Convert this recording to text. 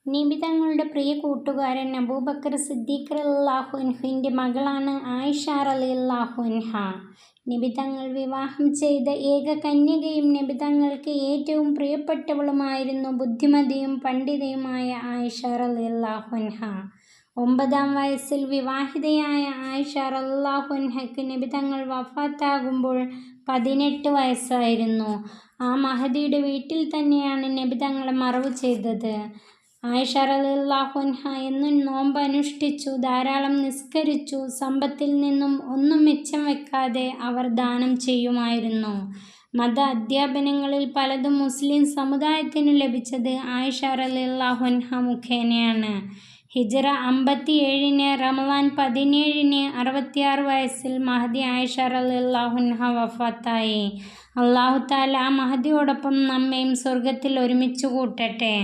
നബി തങ്ങളുടെ പ്രിയ കൂട്ടുകാരൻ അബൂബക്കർ സിദ്ദീഖ് റളിയല്ലാഹു അൻഹുവിന്റെ മകളാണ് ആയിഷ റളിയല്ലാഹു അൻഹ. നബി തങ്ങൾ വിവാഹം ചെയ്ത ഏക കന്യകയും നബി തങ്ങൾക്ക് ഏറ്റവും പ്രിയപ്പെട്ടവളുമായിരുന്നു ബുദ്ധിമതിയും പണ്ഡിതയുമായ ആയിഷ റളിയല്ലാഹു അൻഹ. 9-ാം വയസ്സിൽ വിവാഹിതയായ ആയിഷ റളിയല്ലാഹു അൻഹയ്ക്ക് നബി തങ്ങൾ വഫാത്താകുമ്പോൾ 18 വയസ്സായിരുന്നു. ആ മഹദിയുടെ വീട്ടിൽ തന്നെയാണ് നബി തങ്ങളെ മറവു ചെയ്തത്. ആയിഷ റളിയല്ലാഹു അൻഹ എന്നും നോമ്പ് അനുഷ്ഠിച്ചു, ധാരാളം നിസ്കരിച്ചു. സമ്പത്തിൽ നിന്നും ഒന്നും മിച്ചം വെക്കാതെ അവർ ദാനം ചെയ്യുമായിരുന്നു. മത അധ്യാപനങ്ങളിൽ പലതും മുസ്ലിം സമുദായത്തിനു ലഭിച്ചത് ആയിഷ റളിയല്ലാഹു അൻഹ മുഖേനയാണ്. ഹിജ്റ 57 റമളാൻ 17 66 വയസ്സിൽ മഹദി ആയിഷ റളിയല്ലാഹു അൻഹ വഫാത്തായി. അല്ലാഹു തആല ആ മഹദിയോടൊപ്പം നമ്മെയും സ്വർഗ്ഗത്തിൽ ഒരുമിച്ചു കൂട്ടട്ടെ.